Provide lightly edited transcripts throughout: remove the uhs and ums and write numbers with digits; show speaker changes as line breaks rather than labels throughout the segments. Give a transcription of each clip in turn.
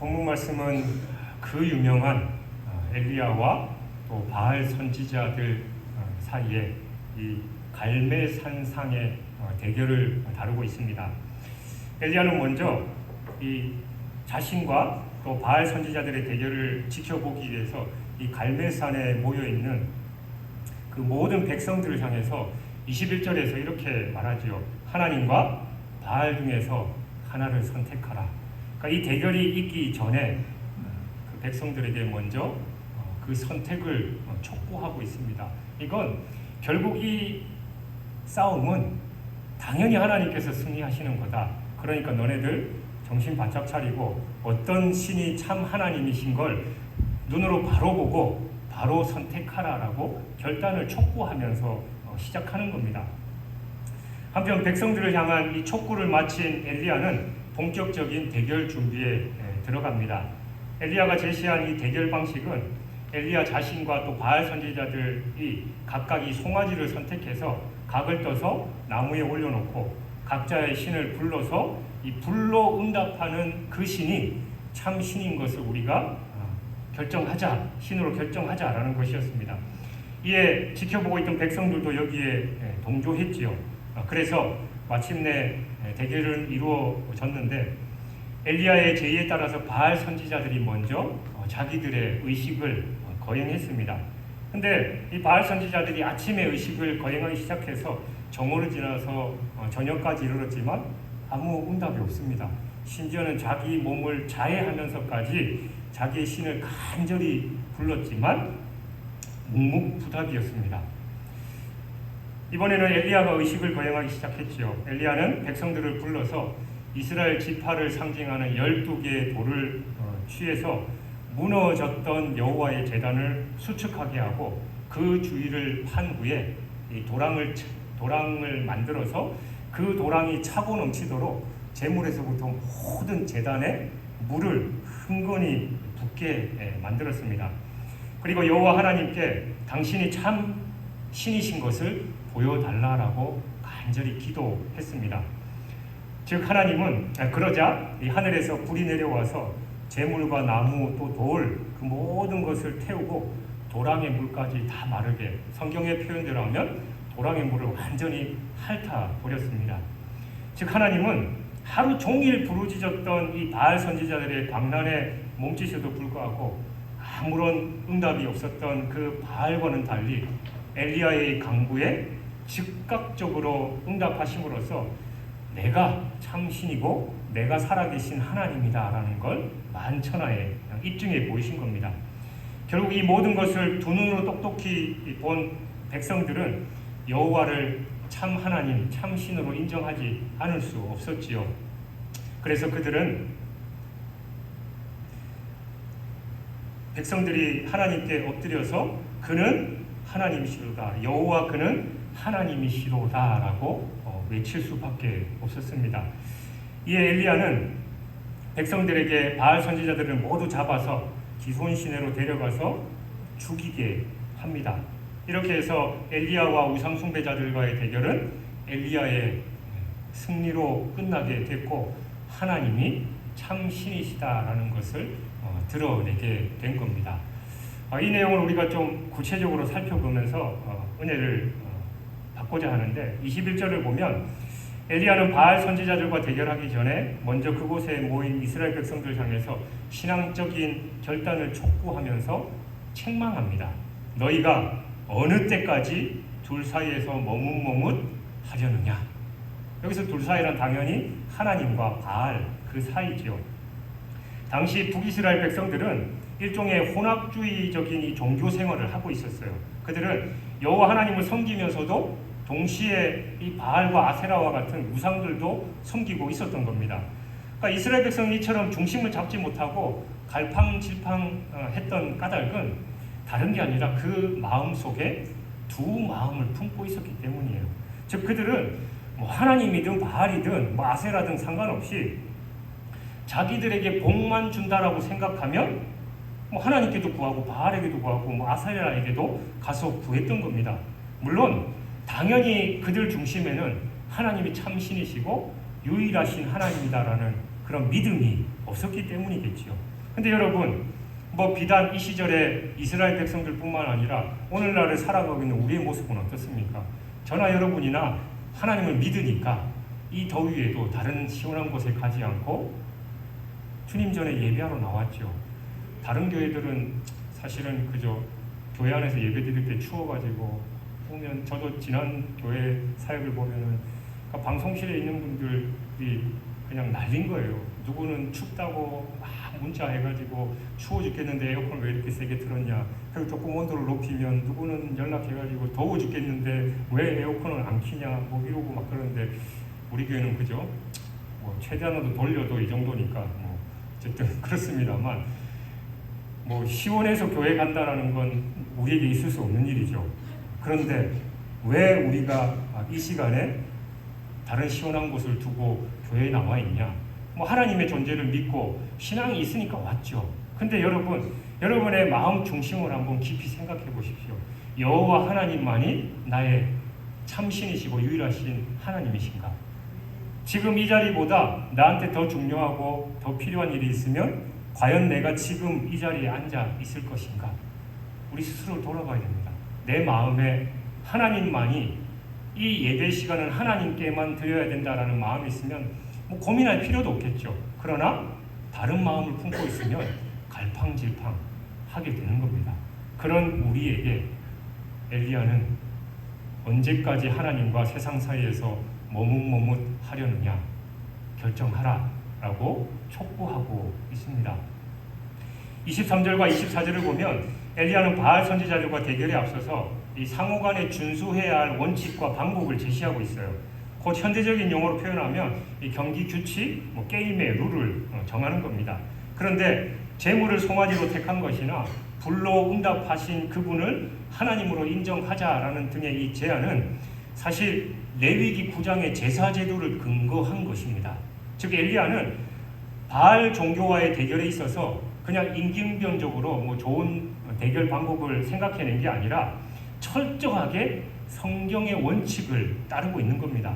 본문 말씀은 그 유명한 엘리야와 또 바알 선지자들 사이에 이 갈멜산상의 대결을 다루고 있습니다. 엘리야는 먼저 이 자신과 또 바알 선지자들의 대결을 지켜보기 위해서 이 갈멜산에 모여 있는 그 모든 백성들을 향해서 21절에서 이렇게 말하지요. 하나님과 바알 중에서 하나를 선택하라. 그러니까 이 대결이 있기 전에 그 백성들에게 먼저 그 선택을 촉구하고 있습니다. 이건 결국 이 싸움은 당연히 하나님께서 승리하시는 거다. 그러니까 너네들 정신 바짝 차리고 어떤 신이 참 하나님이신 걸 눈으로 바로 보고 바로 선택하라라고 결단을 촉구하면서 시작하는 겁니다. 한편 백성들을 향한 이 촉구를 마친 엘리야는 본격적인 대결 준비에 들어갑니다. 엘리야가 제시한 이 대결 방식은 엘리야 자신과 또 바알 선지자들이 각각 이 송아지를 선택해서 각을 떠서 나무에 올려놓고 각자의 신을 불러서 이 불로 응답하는 그 신이 참 신인 것을 우리가 결정하자, 신으로 결정하자라는 것이었습니다. 이에 지켜보고 있던 백성들도 여기에 동조했지요. 그래서 마침내 대결은 이루어졌는데 엘리야의 제의에 따라서 바알 선지자들이 먼저 자기들의 의식을 거행했습니다. 근데 이 바알 선지자들이 아침에 의식을 거행하기 시작해서 정오를 지나서 저녁까지 이르렀지만 아무 응답이 없습니다. 심지어는 자기 몸을 자해하면서까지 자기의 신을 간절히 불렀지만 묵묵부답이었습니다. 이번에는 엘리야가 의식을 거행하기 시작했지요. 엘리야는 백성들을 불러서 이스라엘 지파를 상징하는 12개의 돌을 취해서 무너졌던 여호와의 제단을 수축하게 하고 그 주위를 판 후에 이 도랑을 만들어서 그 도랑이 차고 넘치도록 제물에서부터 모든 제단에 물을 흥건히 붓게 만들었습니다. 그리고 여호와 하나님께 당신이 참 신이신 것을 보여달라라고 간절히 기도했습니다. 즉 하나님은 그러자 이 하늘에서 불이 내려와서 재물과 나무 또 돌 그 모든 것을 태우고 도랑의 물까지 다 마르게, 성경의 표현대로 하면 도랑의 물을 완전히 핥아버렸습니다. 즉 하나님은 하루 종일 부르짖었던 이 바알 선지자들의 광란에 몸짓에도 불구하고 아무런 응답이 없었던 그 바알과는 달리 엘리야의 강구에 즉각적으로 응답하심으로써 내가 참 신이고 내가 살아계신 하나님이다라는 걸 만천하에 입증해 보이신 겁니다. 결국 이 모든 것을 두 눈으로 똑똑히 본 백성들은 여호와를 참 하나님, 참 신으로 인정하지 않을 수 없었지요. 그래서 그들은 백성들이 하나님께 엎드려서 그는 하나님이시로다, 여호와 그는 하나님이시로다라고 외칠 수밖에 없었습니다. 이에 엘리야는 백성들에게 바알 선지자들을 모두 잡아서 기손 시내로 데려가서 죽이게 합니다. 이렇게 해서 엘리야와 우상 숭배자들과의 대결은 엘리야의 승리로 끝나게 됐고 하나님이 참 신이시다라는 것을 드러내게 된 겁니다. 이 내용을 우리가 좀 구체적으로 살펴보면서 은혜를 받고자 하는데 21절을 보면 엘리야는 바알 선지자들과 대결하기 전에 먼저 그곳에 모인 이스라엘 백성들 향해서 신앙적인 결단을 촉구하면서 책망합니다. 너희가 어느 때까지 둘 사이에서 머뭇머뭇 하려느냐. 여기서 둘 사이란 당연히 하나님과 바알 그 사이지요. 당시 북이스라엘 백성들은 일종의 혼합주의적인 이 종교 생활을 하고 있었어요. 그들은 여호와 하나님을 섬기면서도 동시에 이 바알과 아세라와 같은 우상들도 섬기고 있었던 겁니다. 그러니까 이스라엘 백성이 이처럼 중심을 잡지 못하고 갈팡질팡했던 까닭은 다른 게 아니라 그 마음 속에 두 마음을 품고 있었기 때문이에요. 즉 그들은 하나님이든 바알이든 아세라든 상관없이 자기들에게 복만 준다라고 생각하면 하나님께도 구하고 바알에게도 구하고 아세라에게도 가서 구했던 겁니다. 물론 당연히 그들 중심에는 하나님이 참 신이시고 유일하신 하나님이다라는 그런 믿음이 없었기 때문이겠지요. 근데 여러분, 뭐 비단 이 시절에 이스라엘 백성들뿐만 아니라 오늘날을 살아가고 있는 우리의 모습은 어떻습니까? 저나 여러분이나 하나님을 믿으니까 이 더위에도 다른 시원한 곳에 가지 않고 주님 전에 예배하러 나왔죠. 다른 교회들은 사실은 그저 교회 안에서 예배 드릴 때 추워가지고 보면, 저도 지난 교회 사역을 보면은 그러니까 방송실에 있는 분들이 그냥 난린 거예요. 누구는 춥다고 막 문자해가지고 추워 죽겠는데 에어컨을 왜 이렇게 세게 틀었냐. 그리고 조금 온도를 높이면 누구는 연락해가지고 더워 죽겠는데 왜 에어컨을 안 키냐 뭐 이러고 막 그러는데, 우리 교회는 그죠? 뭐 최대한으로 돌려도 이 정도니까 뭐 어쨌든 그렇습니다만, 뭐 시원해서 교회 간다라는 건 우리에게 있을 수 없는 일이죠. 그런데 왜 우리가 이 시간에 다른 시원한 곳을 두고 교회에 나와 있냐? 뭐 하나님의 존재를 믿고 신앙이 있으니까 왔죠. 근데 여러분, 여러분의 마음 중심을 한번 깊이 생각해 보십시오. 여호와 하나님만이 나의 참신이시고 유일하신 하나님이신가? 지금 이 자리보다 나한테 더 중요하고 더 필요한 일이 있으면 과연 내가 지금 이 자리에 앉아 있을 것인가? 우리 스스로 돌아봐야 됩니다. 내 마음에 하나님만이, 이 예배 시간은 하나님께만 드려야 된다라는 마음이 있으면 뭐 고민할 필요도 없겠죠. 그러나 다른 마음을 품고 있으면 갈팡질팡 하게 되는 겁니다. 그런 우리에게 엘리야는 언제까지 하나님과 세상 사이에서 머뭇머뭇하려느냐 결정하라 라고 촉구하고 있습니다. 23절과 24절을 보면 엘리야는 바알 선지자들과 대결에 앞서서 이 상호간에 준수해야 할 원칙과 방법을 제시하고 있어요. 곧 현대적인 용어로 표현하면 이 경기 규칙, 뭐 게임의 룰을 정하는 겁니다. 그런데 재물을 송아지로 택한 것이나 불로 응답하신 그분을 하나님으로 인정하자라는 등의 이 제안은 사실 레위기 9장의 제사 제도를 근거한 것입니다. 즉 엘리야는 바알 종교와의 대결에 있어서 그냥 임기응변적으로 뭐 좋은 대결 방법을 생각해낸 게 아니라 철저하게 성경의 원칙을 따르고 있는 겁니다.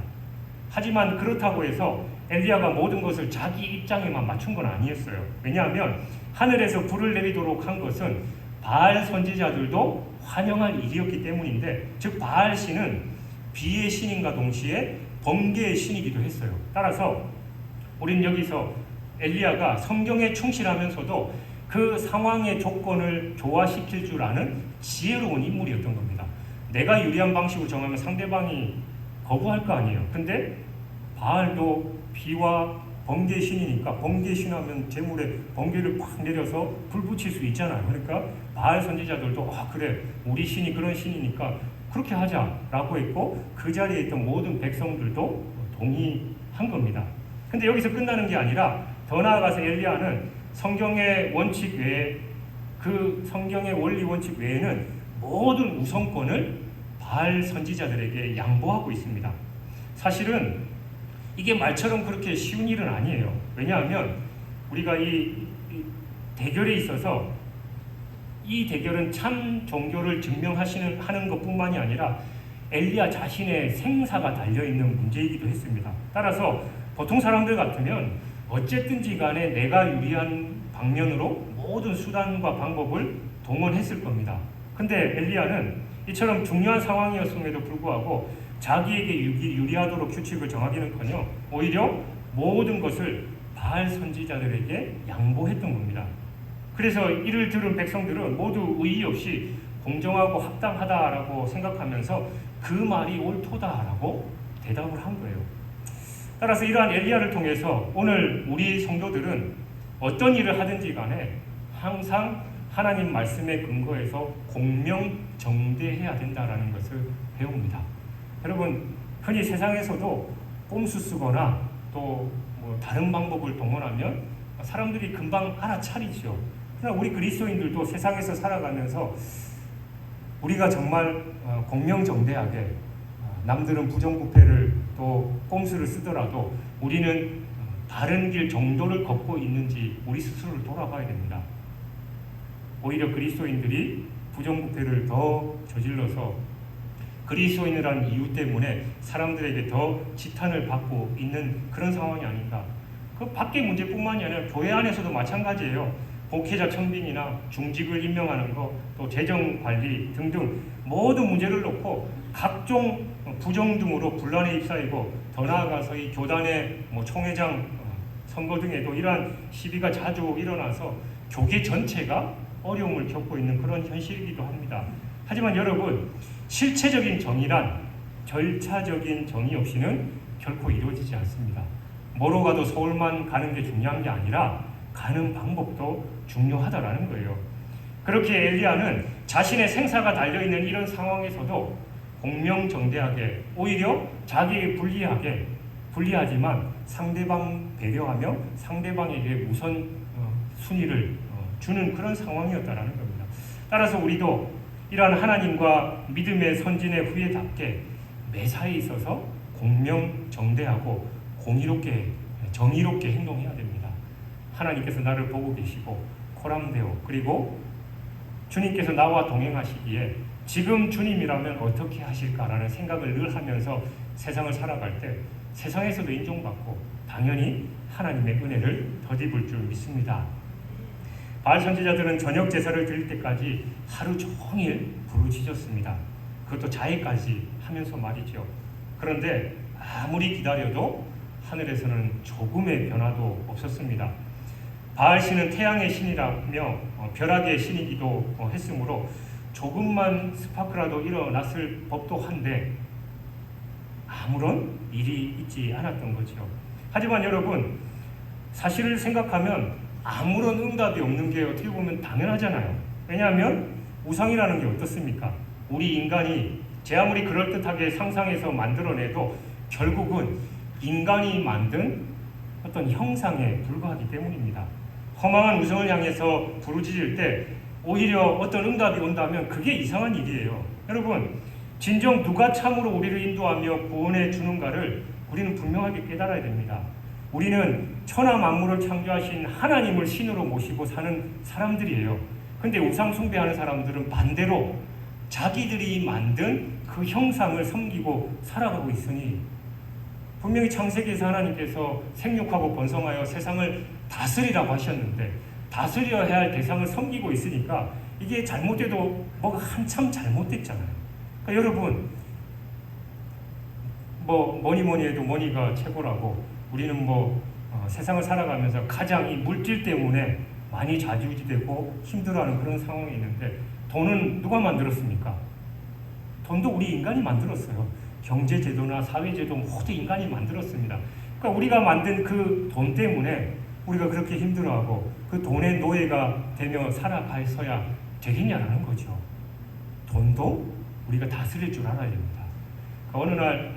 하지만 그렇다고 해서 엘리야가 모든 것을 자기 입장에만 맞춘 건 아니었어요. 왜냐하면 하늘에서 불을 내리도록 한 것은 바알 선지자들도 환영할 일이었기 때문인데, 즉 바알 신은 비의 신인과 동시에 번개의 신이기도 했어요. 따라서 우리는 여기서 엘리야가 성경에 충실하면서도 그 상황의 조건을 조화시킬 줄 아는 지혜로운 인물이었던 겁니다. 내가 유리한 방식으로 정하면 상대방이 거부할 거 아니에요. 근데 바알도 비와 번개 신이니까 번개 신하면 재물에 번개를 팍 내려서 불 붙일 수 있잖아요. 그러니까 바알 선지자들도 그래, 우리 신이 그런 신이니까 그렇게 하자라고 했고, 그 자리에 있던 모든 백성들도 동의한 겁니다. 근데 여기서 끝나는 게 아니라 더 나아가서 엘리야는 성경의 원칙 외에, 그 성경의 원리 원칙 외에는 모든 우선권을 바알 선지자들에게 양보하고 있습니다. 사실은 이게 말처럼 그렇게 쉬운 일은 아니에요. 왜냐하면 우리가 이 대결에 있어서 이 대결은 참 종교를 하는 것뿐만이 아니라 엘리야 자신의 생사가 달려있는 문제이기도 했습니다. 따라서 보통 사람들 같으면 어쨌든지 간에 내가 유리한 방면으로 모든 수단과 방법을 동원했을 겁니다. 근데 엘리야는 이처럼 중요한 상황이었음에도 불구하고 자기에게 유리하도록 규칙을 정하기는커녕 오히려 모든 것을 바알 선지자들에게 양보했던 겁니다. 그래서 이를 들은 백성들은 모두 의의 없이 공정하고 합당하다라고 생각하면서 그 말이 옳도다라고 대답을 한 거예요. 따라서 이러한 엘리야를 통해서 오늘 우리 성도들은 어떤 일을 하든지 간에 항상 하나님 말씀에 근거해서 공명정대해야 된다라는 것을 배웁니다. 여러분, 흔히 세상에서도 꼼수 쓰거나 또 뭐 다른 방법을 동원하면 사람들이 금방 알아차리죠. 그러나 우리 그리스도인들도 세상에서 살아가면서 우리가 정말 공명정대하게, 남들은 부정부패를 또 꼼수를 쓰더라도 우리는 바른 길 정도를 걷고 있는지 우리 스스로를 돌아봐야 됩니다. 오히려 그리스도인들이 부정부패를 더 저질러서 그리스도인이라는 이유 때문에 사람들에게 더 지탄을 받고 있는 그런 상황이 아닌가. 그 밖의 문제뿐만이 아니라 교회 안에서도 마찬가지예요. 목회자 청빙이나 중직을 임명하는 것, 또 재정 관리 등등 모든 문제를 놓고 각종 부정 등으로 분란에 휩싸이고, 더 나아가서 이 교단의 총회장 선거 등에도 이러한 시비가 자주 일어나서 교계 전체가 어려움을 겪고 있는 그런 현실이기도 합니다. 하지만 여러분, 실체적인 정의란 절차적인 정의 없이는 결코 이루어지지 않습니다. 뭐로 가도 서울만 가는 게 중요한 게 아니라 가는 방법도 중요하다라는 거예요. 그렇게 엘리야는 자신의 생사가 달려있는 이런 상황에서도 공명정대하게, 오히려 자기에게 불리하지만 상대방 배려하며 상대방에게 우선 순위를 주는 그런 상황이었다라는 겁니다. 따라서 우리도 이러한 하나님과 믿음의 선진의 후예답게 매사에 있어서 공명정대하고 공의롭게, 정의롭게 행동해야 됩니다. 하나님께서 나를 보고 계시고 코람데오, 그리고 주님께서 나와 동행하시기에 지금 주님이라면 어떻게 하실까라는 생각을 늘 하면서 세상을 살아갈 때 세상에서도 인정받고 당연히 하나님의 은혜를 덧입을 줄 믿습니다. 바알 선지자들은 저녁 제사를 드릴 때까지 하루 종일 부르짖었습니다. 그것도 자해까지 하면서 말이죠. 그런데 아무리 기다려도 하늘에서는 조금의 변화도 없었습니다. 바알 신은 태양의 신이라며 벼락의 신이기도 했으므로 조금만 스파크라도 일어났을 법도 한데 아무런 일이 있지 않았던 거죠. 하지만 여러분, 사실을 생각하면 아무런 응답이 없는 게 어떻게 보면 당연하잖아요. 왜냐하면 우상이라는 게 어떻습니까? 우리 인간이 제 아무리 그럴듯하게 상상해서 만들어내도 결국은 인간이 만든 어떤 형상에 불과하기 때문입니다. 허망한 우상을 향해서 부르짖을 때 오히려 어떤 응답이 온다면 그게 이상한 일이에요. 여러분, 진정 누가 참으로 우리를 인도하며 구원해 주는가를 우리는 분명하게 깨달아야 됩니다. 우리는 천하 만물을 창조하신 하나님을 신으로 모시고 사는 사람들이에요. 근데 우상 숭배하는 사람들은 반대로 자기들이 만든 그 형상을 섬기고 살아가고 있으니, 분명히 창세기에서 하나님께서 생육하고 번성하여 세상을 다스리라고 하셨는데 다스려야 할 대상을 섬기고 있으니까 이게 잘못돼도 뭐가 한참 잘못됐잖아요. 그러니까 여러분, 뭐니 해도 머니가 최고라고, 우리는 세상을 살아가면서 가장 이 물질 때문에 많이 좌지우지되고 힘들어하는 그런 상황이 있는데, 돈은 누가 만들었습니까? 돈도 우리 인간이 만들었어요. 경제제도나 사회제도 모두 인간이 만들었습니다. 그러니까 우리가 만든 그 돈 때문에 우리가 그렇게 힘들어하고 그 돈의 노예가 되며 살아가서야 되겠냐라는 거죠. 돈도 우리가 다스릴 줄 알아야 됩니다. 그러니까 어느 날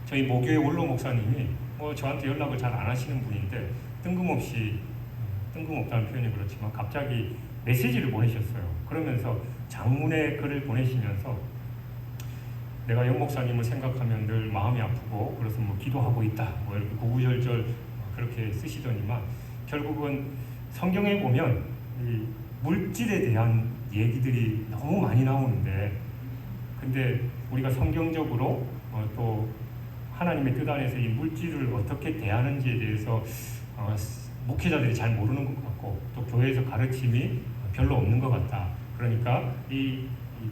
저희 모교의 원로 목사님이 저한테 연락을 잘 안 하시는 분인데 뜬금없다는 표현이 그렇지만 갑자기 메시지를 보내셨어요. 그러면서 장문의 글을 보내시면서 내가 영 목사님을 생각하면 늘 마음이 아프고 그래서 기도하고 있다 이렇게 구구절절 그렇게 쓰시더니만, 결국은 성경에 보면 이 물질에 대한 얘기들이 너무 많이 나오는데, 근데 우리가 성경적으로 또 하나님의 뜻 안에서 이 물질을 어떻게 대하는지에 대해서 목회자들이 잘 모르는 것 같고, 또 교회에서 가르침이 별로 없는 것 같다. 그러니까 이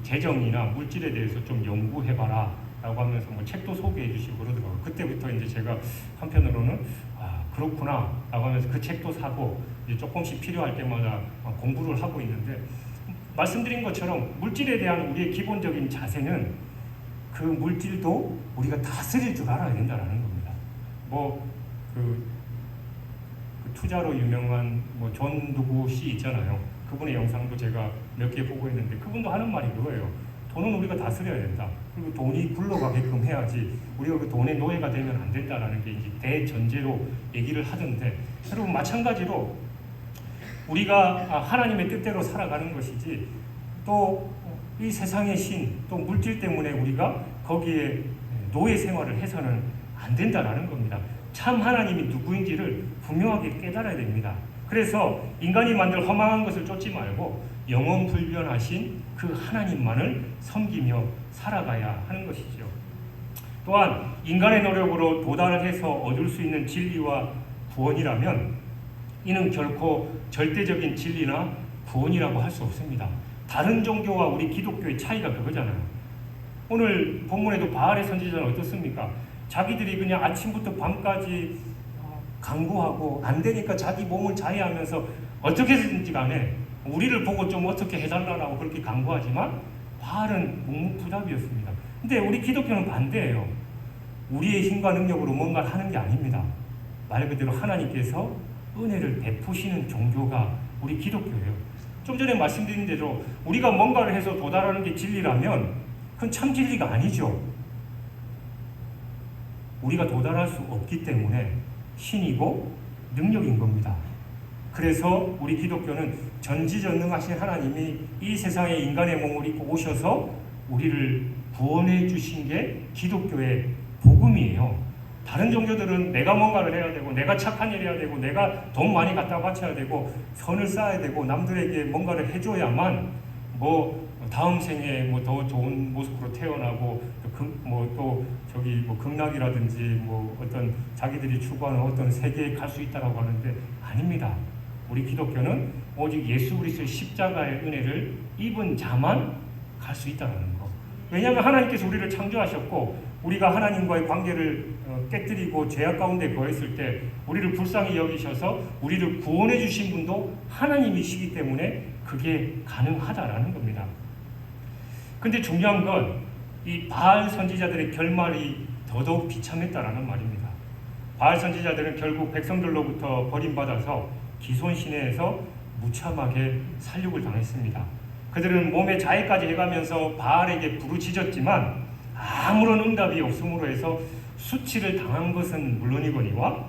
재정이나 물질에 대해서 좀 연구해봐라 라고 하면서 책도 소개해 주시고 그러더라고요. 그때부터 이제 제가 한편으로는 그렇구나 라고 하면서 그 책도 사고 이제 조금씩 필요할 때마다 공부를 하고 있는데, 말씀드린 것처럼 물질에 대한 우리의 기본적인 자세는 그 물질도 우리가 다스릴 줄 알아야 된다는 겁니다. 그 투자로 유명한 존 누구 씨 있잖아요. 그분의 영상도 제가 몇 개 보고 있는데 그분도 하는 말이 그거예요. 돈은 우리가 다스려야 된다. 그리고 돈이 굴러가게끔 해야지 우리가 그 돈의 노예가 되면 안 된다라는 게 이제 대전제로 얘기를 하던데, 여러분 마찬가지로 우리가 하나님의 뜻대로 살아가는 것이지 또 이 세상의 신, 또 물질 때문에 우리가 거기에 노예 생활을 해서는 안 된다라는 겁니다. 참 하나님이 누구인지를 분명하게 깨달아야 됩니다. 그래서 인간이 만들 허망한 것을 쫓지 말고 영원불변하신 그 하나님만을 섬기며 살아가야 하는 것이죠. 또한 인간의 노력으로 도달해서 얻을 수 있는 진리와 구원이라면 이는 결코 절대적인 진리나 구원이라고 할 수 없습니다. 다른 종교와 우리 기독교의 차이가 그거잖아요. 오늘 본문에도 바알의 선지자는 어떻습니까? 자기들이 그냥 아침부터 밤까지 간구하고 안 되니까 자기 몸을 자해하면서 어떻게든지 간에 우리를 보고 좀 어떻게 해달라고 그렇게 간구하지만 바알은 묵묵부답이었습니다. 근데 우리 기독교는 반대예요. 우리의 힘과 능력으로 뭔가를 하는 게 아닙니다. 말 그대로 하나님께서 은혜를 베푸시는 종교가 우리 기독교예요. 좀 전에 말씀드린 대로 우리가 뭔가를 해서 도달하는 게 진리라면 그건 참 진리가 아니죠. 우리가 도달할 수 없기 때문에 신이고 능력인 겁니다. 그래서 우리 기독교는 전지전능하신 하나님이 이 세상에 인간의 몸을 입고 오셔서 우리를 구원해 주신 게 기독교의 복음이에요. 다른 종교들은 내가 뭔가를 해야 되고 내가 착한 일 해야 되고 내가 돈 많이 갖다 바쳐야 되고 선을 쌓아야 되고 남들에게 뭔가를 해줘야만 뭐 다음 생에 뭐 더 좋은 모습으로 태어나고 또 저기 뭐 극락이라든지 뭐 어떤 자기들이 추구하는 어떤 세계에 갈 수 있다라고 하는데 아닙니다. 우리 기독교는 오직 예수 그리스도의 십자가의 은혜를 입은 자만 갈 수 있다는 거. 왜냐하면 하나님께서 우리를 창조하셨고 우리가 하나님과의 관계를 깨뜨리고 죄악 가운데 거했을 때 우리를 불쌍히 여기셔서 우리를 구원해 주신 분도 하나님이시기 때문에 그게 가능하다라는 겁니다. 근데 중요한 건 이 바알 선지자들의 결말이 더더욱 비참했다라는 말입니다. 바알 선지자들은 결국 백성들로부터 버림받아서 기손 시내에서 무참하게 살육을 당했습니다. 그들은 몸에 자해까지 해가면서 바알에게 부르짖었지만 아무런 응답이 없음으로 해서 수치를 당한 것은 물론이거니와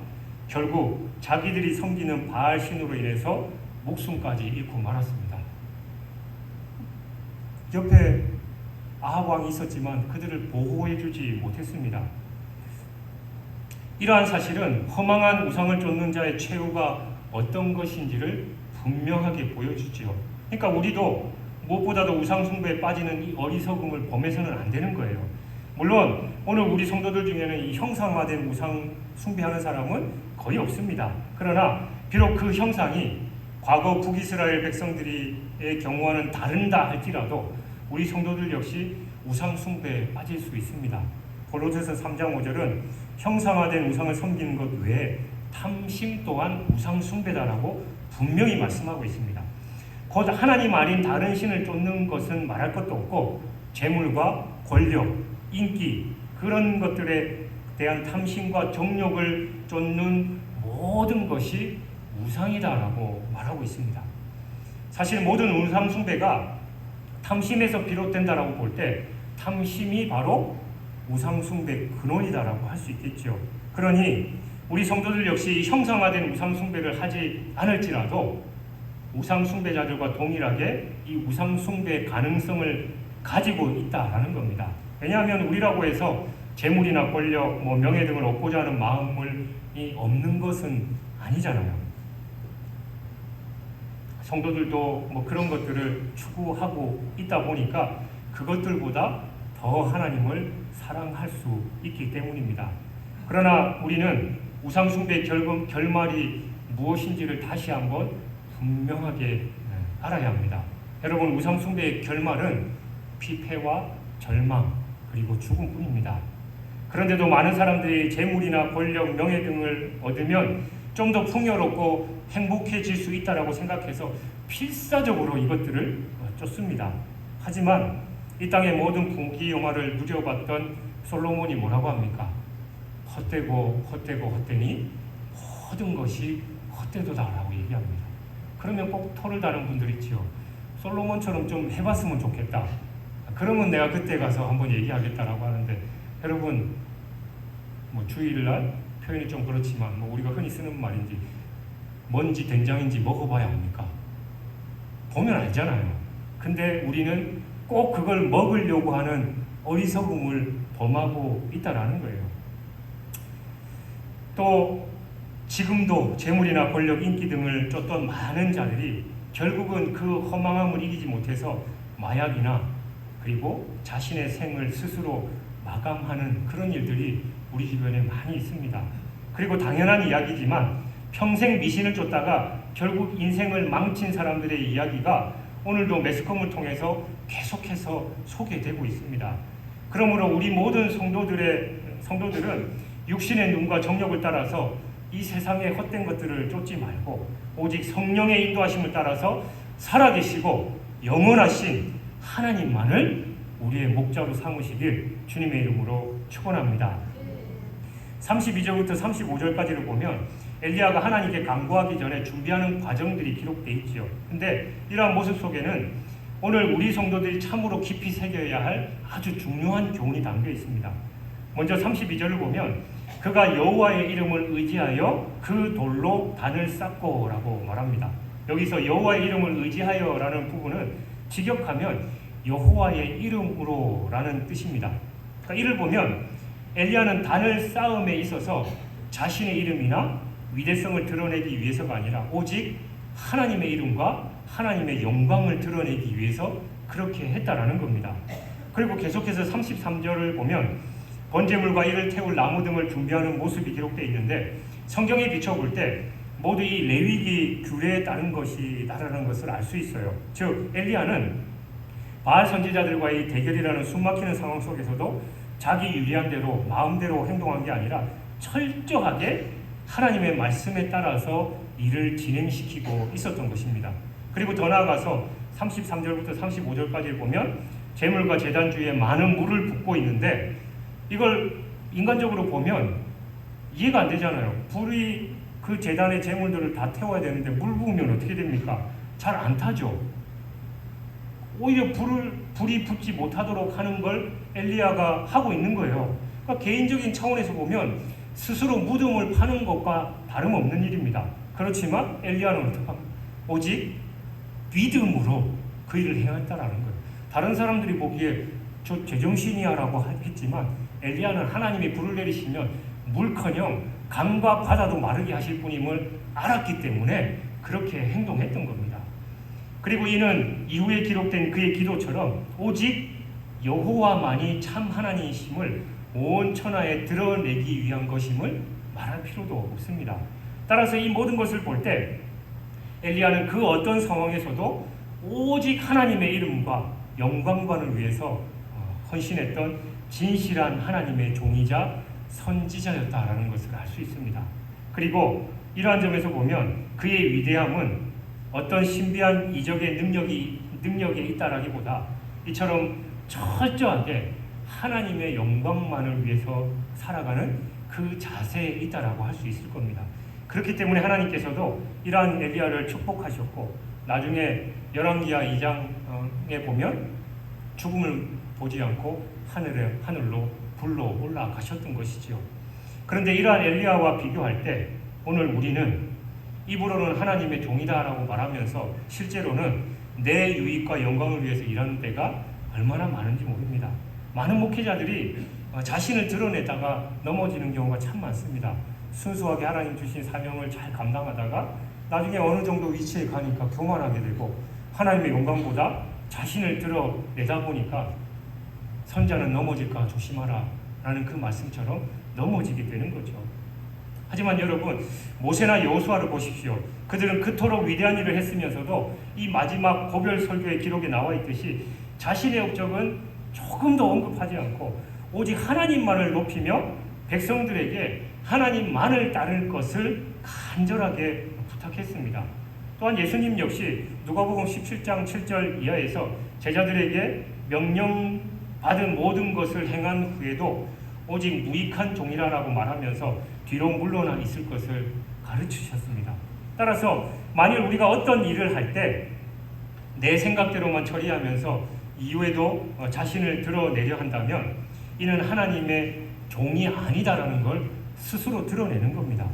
결국 자기들이 섬기는 바알 신으로 인해서 목숨까지 잃고 말았습니다. 옆에 아합 왕이 있었지만 그들을 보호해주지 못했습니다. 이러한 사실은 허망한 우상을 쫓는 자의 최후가 어떤 것인지를 분명하게 보여주지요. 그러니까 우리도 무엇보다도 우상 숭배에 빠지는 이 어리석음을 범해서는 안 되는 거예요. 물론 오늘 우리 성도들 중에는 이 형상화된 우상 숭배하는 사람은 거의 없습니다. 그러나 비록 그 형상이 과거 북이스라엘 백성들의 경우와는 다른다 할지라도 우리 성도들 역시 우상 숭배에 빠질 수 있습니다. 골로새서 3장 5절은 형상화된 우상을 섬기는 것 외에 탐심 또한 우상 숭배다라고 분명히 말씀하고 있습니다. 곧 하나님 아닌 다른 신을 쫓는 것은 말할 것도 없고 재물과 권력, 인기 그런 것들에 대한 탐심과 정욕을 쫓는 모든 것이 우상이다라고 말하고 있습니다. 사실 모든 우상 숭배가 탐심에서 비롯된다라고 볼 때 탐심이 바로 우상 숭배 근원이다라고 할 수 있겠죠. 그러니 우리 성도들 역시 형상화된 우상 숭배를 하지 않을지라도 우상 숭배자들과 동일하게 이 우상 숭배의 가능성을 가지고 있다라는 겁니다. 왜냐하면 우리라고 해서 재물이나 권력, 명예 등을 얻고자 하는 마음이 없는 것은 아니잖아요. 성도들도 그런 것들을 추구하고 있다 보니까 그것들보다 더 하나님을 사랑할 수 있기 때문입니다. 그러나 우리는 우상 숭배의 결말이 무엇인지를 다시 한번 분명하게 알아야 합니다. 여러분, 우상 숭배의 결말은 피폐와 절망 그리고 죽음뿐입니다. 그런데도 많은 사람들이 재물이나 권력, 명예 등을 얻으면 좀 더 풍요롭고 행복해질 수 있다라고 생각해서 필사적으로 이것들을 쫓습니다. 하지만 이 땅의 모든 부귀영화를 누려봤던 솔로몬이 뭐라고 합니까? 헛되고 헛되니 모든 것이 헛되도다라고 얘기합니다. 그러면 꼭 토를 다는 분들 있지요. 솔로몬처럼 좀 해봤으면 좋겠다. 그러면 내가 그때 가서 한번 얘기하겠다라고 하는데 여러분 주일날 표현이 좀 그렇지만 우리가 흔히 쓰는 말인지 뭔지 된장인지 먹어봐야 합니까? 보면 알잖아요. 근데 우리는 꼭 그걸 먹으려고 하는 어리석음을 범하고 있다라는 거예요. 또 지금도 재물이나 권력, 인기 등을 쫓던 많은 자들이 결국은 그 허망함을 이기지 못해서 마약이나 그리고 자신의 생을 스스로 마감하는 그런 일들이 우리 주변에 많이 있습니다. 그리고 당연한 이야기지만 평생 미신을 쫓다가 결국 인생을 망친 사람들의 이야기가 오늘도 매스컴을 통해서 계속해서 소개되고 있습니다. 그러므로 우리 모든 성도들은 육신의 눈과 정욕을 따라서 이 세상의 헛된 것들을 쫓지 말고 오직 성령의 인도하심을 따라서 살아계시고 영원하신 하나님만을 우리의 목자로 삼으시길 주님의 이름으로 축원합니다. 32절부터 35절까지를 보면 엘리야가 하나님께 간구하기 전에 준비하는 과정들이 기록되어 있죠. 근데 이러한 모습 속에는 오늘 우리 성도들이 참으로 깊이 새겨야 할 아주 중요한 교훈이 담겨 있습니다. 먼저 32절을 보면 그가 여호와의 이름을 의지하여 그 돌로 단을 쌓고 라고 말합니다. 여기서 여호와의 이름을 의지하여 라는 부분은 직역하면 여호와의 이름으로 라는 뜻입니다. 그러니까 이를 보면 엘리야는 단을 쌓음에 있어서 자신의 이름이나 위대성을 드러내기 위해서가 아니라 오직 하나님의 이름과 하나님의 영광을 드러내기 위해서 그렇게 했다라는 겁니다. 그리고 계속해서 33절을 보면 번제물과 이를 태울 나무 등을 준비하는 모습이 기록되어 있는데 성경에 비춰볼 때 모두 이 레위기 규례에 따른 것이다라는 것을 알 수 있어요. 즉 엘리야는 바알 선지자들과의 대결이라는 숨막히는 상황 속에서도 자기 유리한 대로 마음대로 행동한 게 아니라 철저하게 하나님의 말씀에 따라서 일을 진행시키고 있었던 것입니다. 그리고 더 나아가서 33절부터 35절까지 보면 제물과 제단 주위에 많은 물을 붓고 있는데 이걸 인간적으로 보면 이해가 안 되잖아요. 불이 그 제단의 제물들을 다 태워야 되는데 물 부으면 어떻게 됩니까? 잘 안 타죠. 오히려 불이 붙지 못하도록 하는 걸 엘리야가 하고 있는 거예요. 그러니까 개인적인 차원에서 보면 스스로 무덤을 파는 것과 다름없는 일입니다. 그렇지만 엘리야는 어떡합니까? 오직 믿음으로 그 일을 행했다라는 거예요. 다른 사람들이 보기에 저 제정신이야라고 했지만 엘리야는 하나님이 불을 내리시면 물커녕 강과 바다도 마르게 하실 분임을 알았기 때문에 그렇게 행동했던 겁니다. 그리고 이는 이후에 기록된 그의 기도처럼 오직 여호와만이 참 하나님이심을 온 천하에 드러내기 위한 것임을 말할 필요도 없습니다. 따라서 이 모든 것을 볼 때 엘리야는 그 어떤 상황에서도 오직 하나님의 이름과 영광만을 위해서 헌신했던 진실한 하나님의 종이자 선지자였다라는 것을 알 수 있습니다. 그리고 이러한 점에서 보면 그의 위대함은 어떤 신비한 이적의 능력에 있다라기보다 이처럼 철저하게 하나님의 영광만을 위해서 살아가는 그 자세에 있다라고 할 수 있을 겁니다. 그렇기 때문에 하나님께서도 이러한 엘리야를 축복하셨고 나중에 열왕기하 2장에 보면 죽음을 보지 않고 하늘로 불로 올라가셨던 것이지요. 그런데 이러한 엘리야와 비교할 때 오늘 우리는 입으로는 하나님의 종이다라고 말하면서 실제로는 내 유익과 영광을 위해서 일하는 때가 얼마나 많은지 모릅니다. 많은 목회자들이 자신을 드러내다가 넘어지는 경우가 참 많습니다. 순수하게 하나님 주신 사명을 잘 감당하다가 나중에 어느 정도 위치에 가니까 교만하게 되고 하나님의 영광보다 자신을 드러내다 보니까 선자는 넘어질까 조심하라 라는 그 말씀처럼 넘어지게 되는 거죠. 하지만 여러분 모세나 여호수아를 보십시오. 그들은 그토록 위대한 일을 했으면서도 이 마지막 고별 설교의 기록에 나와 있듯이 자신의 업적은 조금도 언급하지 않고 오직 하나님만을 높이며 백성들에게 하나님만을 따를 것을 간절하게 부탁했습니다. 또한 예수님 역시 누가복음 17장 7절 이하에서 제자들에게 명령받은 모든 것을 행한 후에도 오직 무익한 종이라고 말하면서 뒤로 물러나 있을 것을 가르치셨습니다. 따라서 만일 우리가 어떤 일을 할 때 내 생각대로만 처리하면서 이후에도 자신을 드러내려 한다면 이는 하나님의 종이 아니다라는 걸 스스로 드러내는 겁니다.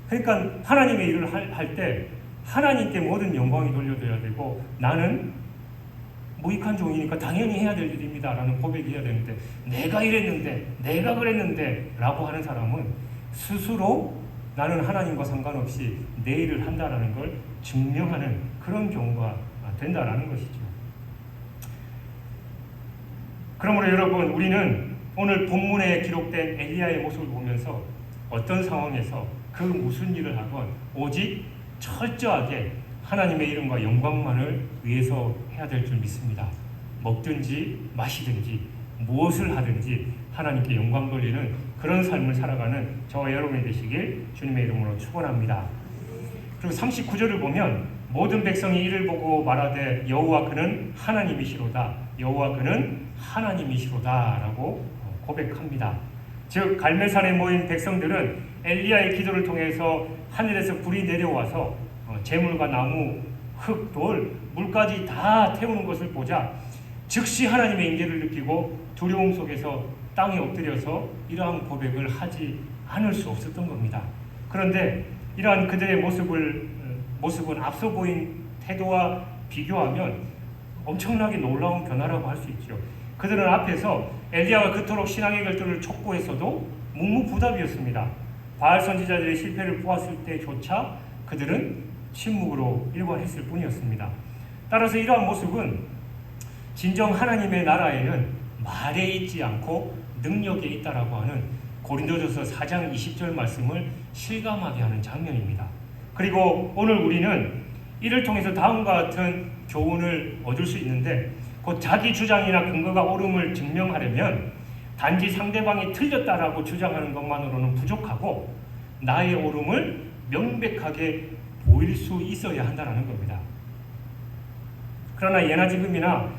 그러니까 하나님의 일을 할 때 하나님께 모든 영광이 돌려져야 되고 나는 무익한 종이니까 당연히 해야 될 일입니다 라는 고백이 해야 되는데 내가 이랬는데 내가 그랬는데 라고 하는 사람은 스스로 나는 하나님과 상관없이 내 일을 한다라는 걸 증명하는 그런 경우가 된다라는 것이죠. 그러므로 여러분 우리는 오늘 본문에 기록된 엘리야의 모습을 보면서 어떤 상황에서 그 무슨 일을 하건 오직 철저하게 하나님의 이름과 영광만을 위해서 해야 될 줄 믿습니다. 먹든지 마시든지 무엇을 하든지 하나님께 영광 돌리는 그런 삶을 살아가는 저와 여러분이 되시길 주님의 이름으로 축원합니다. 그리고 39절을 보면 모든 백성이 이를 보고 말하되 여호와 그는 하나님이시로다. 여호와 그는 하나님이시로다라고 고백합니다. 즉 갈멜산에 모인 백성들은 엘리야의 기도를 통해서 하늘에서 불이 내려와서 재물과 나무, 흙, 돌, 물까지 다 태우는 것을 보자 즉시 하나님의 임재를 느끼고 두려움 속에서 땅에 엎드려서 이러한 고백을 하지 않을 수 없었던 겁니다. 그런데 이러한 그들의 모습은 앞서 보인 태도와 비교하면 엄청나게 놀라운 변화라고 할 수 있죠. 그들은 앞에서 엘리야가 그토록 신앙의 결단을 촉구했어도 묵묵부답이었습니다. 바알 선지자들의 실패를 보았을 때조차 그들은 침묵으로 일관했을 뿐이었습니다. 따라서 이러한 모습은 진정 하나님의 나라에는 말에 있지 않고 능력에 있다라고 하는 고린도전서 4장 20절 말씀을 실감하게 하는 장면입니다. 그리고 오늘 우리는 이를 통해서 다음과 같은 교훈을 얻을 수 있는데 곧 자기 주장이나 근거가 옳음을 증명하려면 단지 상대방이 틀렸다라고 주장하는 것만으로는 부족하고 나의 옳음을 명백하게 보일 수 있어야 한다는 겁니다. 그러나 예나 지금이나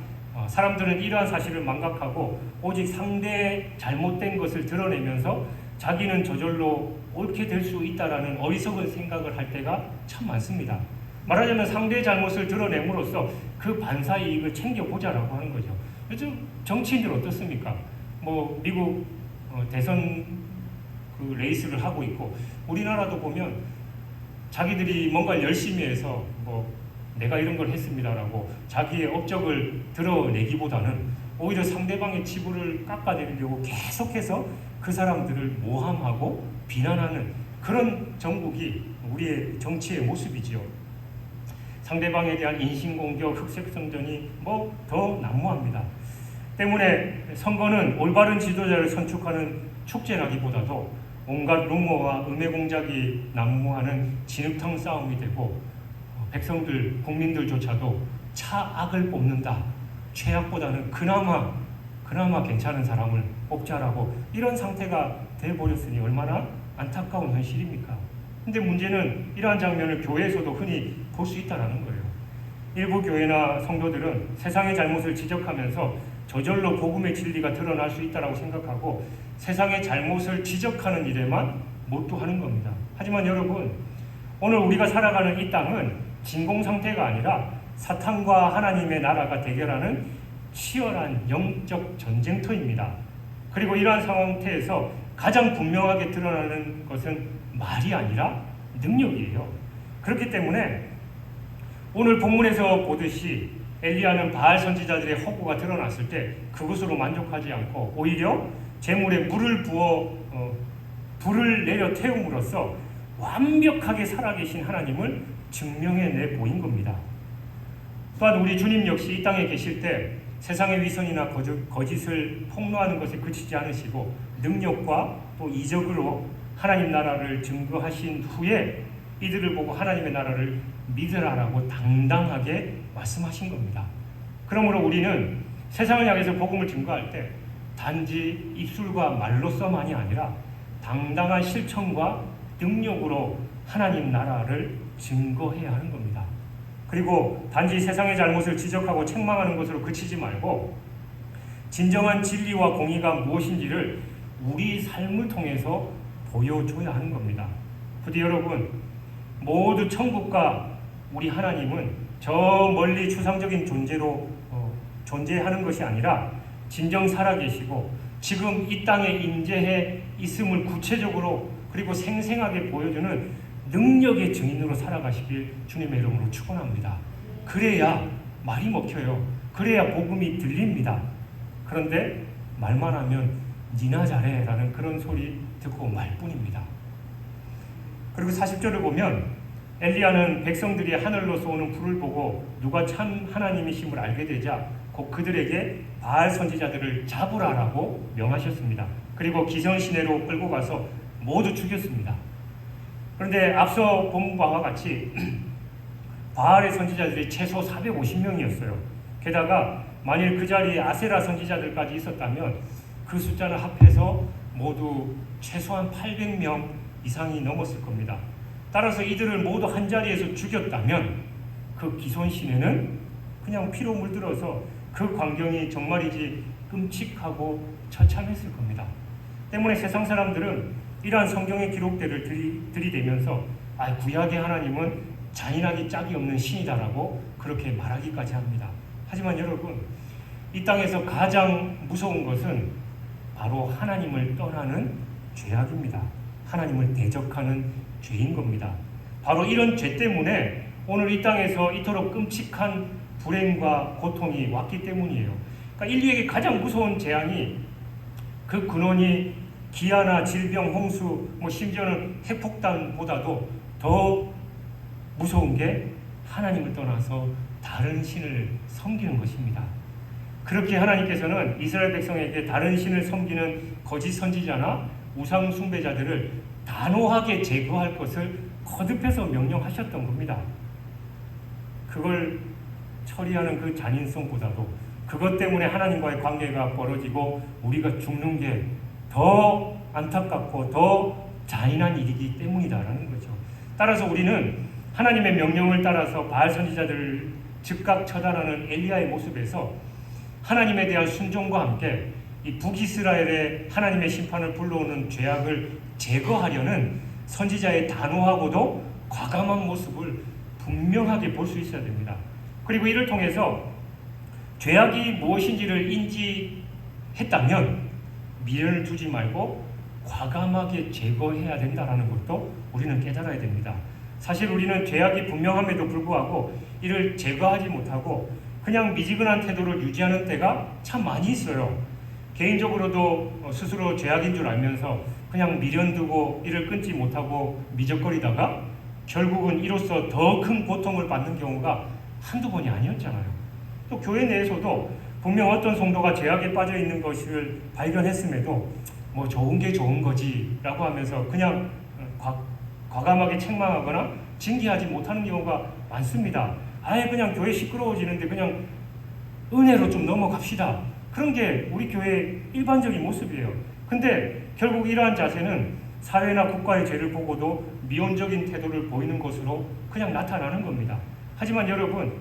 사람들은 이러한 사실을 망각하고 오직 상대의 잘못된 것을 드러내면서 자기는 저절로 옳게 될 수 있다라는 어리석은 생각을 할 때가 참 많습니다. 말하자면 상대의 잘못을 드러냄으로써 그 반사이익을 챙겨보자라고 하는 거죠. 요즘 정치인들 어떻습니까? 미국 대선 그 레이스를 하고 있고 우리나라도 보면 자기들이 뭔가 열심히 해서 내가 이런 걸 했습니다라고 자기의 업적을 드러내기보다는 오히려 상대방의 치부를 깎아내리려고 계속해서 그 사람들을 모함하고 비난하는 그런 정국이 우리의 정치의 모습이지요. 상대방에 대한 인신공격, 흑색성전이 더 난무합니다. 때문에 선거는 올바른 지도자를 선축하는 축제라기보다도 온갖 루머와 음해 공작이 난무하는 진흙탕 싸움이 되고 백성들, 국민들조차도 차악을 뽑는다. 최악보다는 그나마 괜찮은 사람을 뽑자라고 이런 상태가 돼버렸으니 얼마나 안타까운 현실입니까? 근데 문제는 이러한 장면을 교회에서도 흔히 볼 수 있다는 거예요. 일부 교회나 성도들은 세상의 잘못을 지적하면서 저절로 복음의 진리가 드러날 수 있다고 생각하고 세상의 잘못을 지적하는 일에만 몰두하는 겁니다. 하지만 여러분, 오늘 우리가 살아가는 이 땅은 진공 상태가 아니라 사탄과 하나님의 나라가 대결하는 치열한 영적 전쟁터입니다. 그리고 이러한 상태에서 가장 분명하게 드러나는 것은 말이 아니라 능력이에요. 그렇기 때문에 오늘 본문에서 보듯이 엘리야는 바알 선지자들의 허구가 드러났을 때 그것으로 만족하지 않고 오히려 재물에 물을 부어 불을 내려 태움으로써 완벽하게 살아계신 하나님을 증명해내 보인 겁니다. 또한 우리 주님 역시 이 땅에 계실 때 세상의 위선이나 거짓을 폭로하는 것에 그치지 않으시고 능력과 또 이적으로 하나님 나라를 증거하신 후에 이들을 보고 하나님의 나라를 믿으라라고 당당하게 말씀하신 겁니다. 그러므로 우리는 세상을 향해서 복음을 증거할 때 단지 입술과 말로서만이 아니라 당당한 실천과 능력으로 하나님 나라를 증거해야 하는 겁니다. 그리고 단지 세상의 잘못을 지적하고 책망하는 것으로 그치지 말고 진정한 진리와 공의가 무엇인지를 우리 삶을 통해서 보여줘야 하는 겁니다. 부디 여러분, 모두 천국과 우리 하나님은 저 멀리 추상적인 존재로 존재하는 것이 아니라 진정 살아계시고 지금 이 땅에 임재해 있음을 구체적으로 그리고 생생하게 보여주는 능력의 증인으로 살아가시길 주님의 이름으로 축원합니다. 그래야 말이 먹혀요. 그래야 복음이 들립니다. 그런데 말만 하면 니나 잘해 라는 그런 소리 듣고 말 뿐입니다. 그리고 40절을 보면 엘리야는 백성들이 하늘로서 오는 불을 보고 누가 참 하나님이심을 알게 되자 곧 그들에게 바알 선지자들을 잡으라라고 명하셨습니다. 그리고 기선시내로 끌고 가서 모두 죽였습니다. 그런데 앞서 본 바와 같이 바알의 선지자들이 최소 450명이었어요. 게다가 만일 그 자리에 아세라 선지자들까지 있었다면 그 숫자는 합해서 모두 최소한 800명 이상이 넘었을 겁니다. 따라서 이들을 모두 한 자리에서 죽였다면 그 기손 시내는 그냥 피로 물들어서 그 광경이 정말이지 끔찍하고 처참했을 겁니다. 때문에 세상 사람들은 이러한 성경의 기록들을 들이대면서 구약의 하나님은 잔인하기 짝이 없는 신이다라고 그렇게 말하기까지 합니다. 하지만 여러분, 이 땅에서 가장 무서운 것은 바로 하나님을 떠나는 죄악입니다. 하나님을 대적하는 죄인 겁니다. 바로 이런 죄 때문에 오늘 이 땅에서 이토록 끔찍한 불행과 고통이 왔기 때문이에요. 그러니까 인류에게 가장 무서운 재앙이 그 근원이 기아나 질병, 홍수, 심지어는 핵폭탄보다도 더 무서운 게 하나님을 떠나서 다른 신을 섬기는 것입니다. 그렇게 하나님께서는 이스라엘 백성에게 다른 신을 섬기는 거짓 선지자나 우상 숭배자들을 단호하게 제거할 것을 거듭해서 명령하셨던 겁니다. 그걸 처리하는 그 잔인성보다도 그것 때문에 하나님과의 관계가 벌어지고 우리가 죽는 게 더 안타깝고 더 잔인한 일이기 때문이다라는 거죠. 따라서 우리는 하나님의 명령을 따라서 바알 선지자들을 즉각 처단하는 엘리야의 모습에서 하나님에 대한 순종과 함께 이 북이스라엘의 하나님의 심판을 불러오는 죄악을 제거하려는 선지자의 단호하고도 과감한 모습을 분명하게 볼 수 있어야 됩니다. 그리고 이를 통해서 죄악이 무엇인지를 인지했다면 미련을 두지 말고 과감하게 제거해야 된다는 것도 우리는 깨달아야 됩니다. 사실 우리는 죄악이 분명함에도 불구하고 이를 제거하지 못하고 그냥 미지근한 태도를 유지하는 때가 참 많이 있어요. 개인적으로도 스스로 죄악인 줄 알면서 그냥 미련 두고 이를 끊지 못하고 미적거리다가 결국은 이로써 더 큰 고통을 받는 경우가 한두 번이 아니었잖아요. 또 교회 내에서도 분명 어떤 성도가 죄악에 빠져 있는 것을 발견했음에도 좋은 게 좋은 거지 라고 하면서 그냥 과감하게 책망하거나 징계하지 못하는 경우가 많습니다. 아예 그냥 교회 시끄러워지는데 그냥 은혜로 좀 넘어갑시다. 그런 게 우리 교회의 일반적인 모습이에요. 근데 결국 이러한 자세는 사회나 국가의 죄를 보고도 미온적인 태도를 보이는 것으로 그냥 나타나는 겁니다. 하지만 여러분,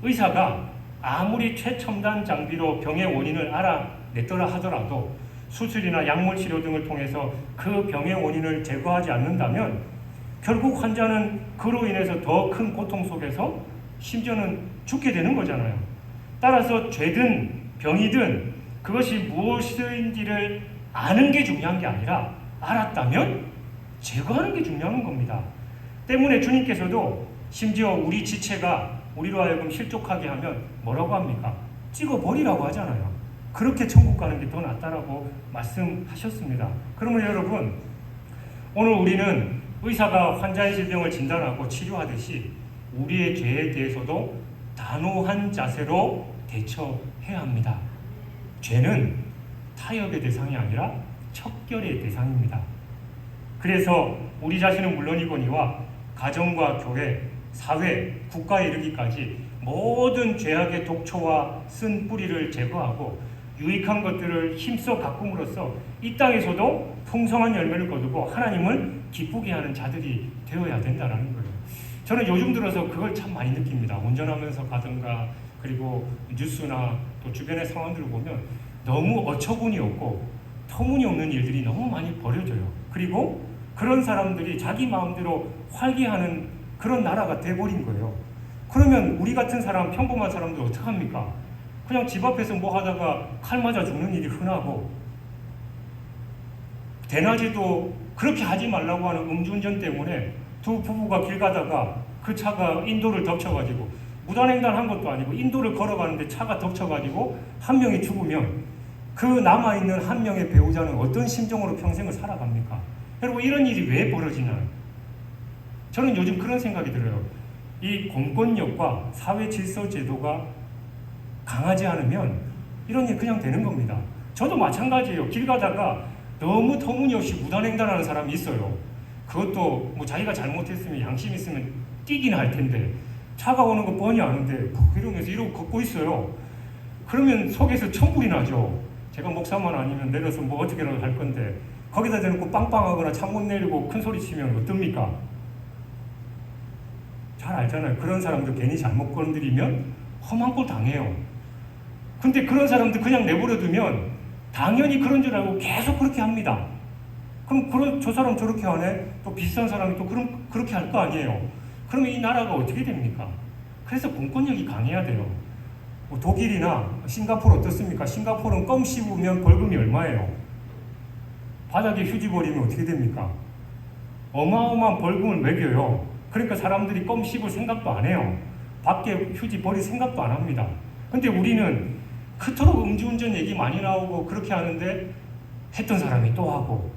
의사가 아무리 최첨단 장비로 병의 원인을 알아냈더라 하더라도 수술이나 약물 치료 등을 통해서 그 병의 원인을 제거하지 않는다면 결국 환자는 그로 인해서 더 큰 고통 속에서 심지어는 죽게 되는 거잖아요. 따라서 죄든 병이든 그것이 무엇인지를 아는 게 중요한 게 아니라 알았다면 제거하는 게 중요한 겁니다. 때문에 주님께서도 심지어 우리 지체가 우리로 하여금 실족하게 하면 뭐라고 합니까? 찍어버리라고 하잖아요. 그렇게 천국 가는 게 더 낫다라고 말씀하셨습니다. 그러면 여러분, 오늘 우리는 의사가 환자의 질병을 진단하고 치료하듯이 우리의 죄에 대해서도 단호한 자세로 대처해야 합니다. 죄는 타협의 대상이 아니라 척결의 대상입니다. 그래서 우리 자신은 물론이거니와 가정과 교회, 사회, 국가에 이르기까지 모든 죄악의 독초와 쓴 뿌리를 제거하고 유익한 것들을 힘써 가꿈으로써 이 땅에서도 풍성한 열매를 거두고 하나님을 기쁘게 하는 자들이 되어야 된다는 거예요. 저는 요즘 들어서 그걸 참 많이 느낍니다. 운전하면서 가든가 그리고 뉴스나 또 주변의 상황들을 보면 너무 어처구니 없고 터무니없는 일들이 너무 많이 벌어져요. 그리고 그런 사람들이 자기 마음대로 활개하는 그런 나라가 돼버린 거예요. 그러면 우리 같은 사람, 평범한 사람들 어떡합니까? 그냥 집 앞에서 뭐 하다가 칼 맞아 죽는 일이 흔하고, 대낮에도 그렇게 하지 말라고 하는 음주운전 때문에 두 부부가 길 가다가 그 차가 인도를 덮쳐가지고, 무단횡단한 것도 아니고 인도를 걸어가는데 차가 덮쳐가지고 한 명이 죽으면 그 남아있는 한 명의 배우자는 어떤 심정으로 평생을 살아갑니까? 여러분, 이런 일이 왜 벌어지나요? 저는 요즘 그런 생각이 들어요. 이 공권력과 사회 질서 제도가 강하지 않으면 이런 일 그냥 되는 겁니다. 저도 마찬가지예요. 길 가다가 너무 터무니없이 무단횡단하는 사람이 있어요. 그것도 뭐 자기가 잘못했으면 양심 있으면 뛰긴 할 텐데 차가 오는 거 뻔히 아는데 이러면서 이러고 걷고 있어요. 그러면 속에서 천불이 나죠. 제가 목사만 아니면 내려서 뭐 어떻게라도 할 건데 거기다 대놓고 빵빵하거나 창문 내리고 큰 소리 치면 어떻습니까? 잘 알잖아요. 그런 사람들 괜히 잘못 건드리면 험한 꼴 당해요. 근데 그런 사람들 그냥 내버려두면 당연히 그런 줄 알고 계속 그렇게 합니다. 그럼 저 사람 저렇게 하네? 또 비슷한 사람이 또 그렇게 할 거 아니에요. 그러면 이 나라가 어떻게 됩니까? 그래서 공권력이 강해야 돼요. 뭐 독일이나 싱가포르 어떻습니까? 싱가포르는 껌 씹으면 벌금이 얼마예요? 바닥에 휴지 버리면 어떻게 됩니까? 어마어마한 벌금을 매겨요. 그러니까 사람들이 껌 씹을 생각도 안 해요. 밖에 휴지 버릴 생각도 안 합니다. 근데 우리는 그토록 음주운전 얘기 많이 나오고 그렇게 하는데 했던 사람이 또 하고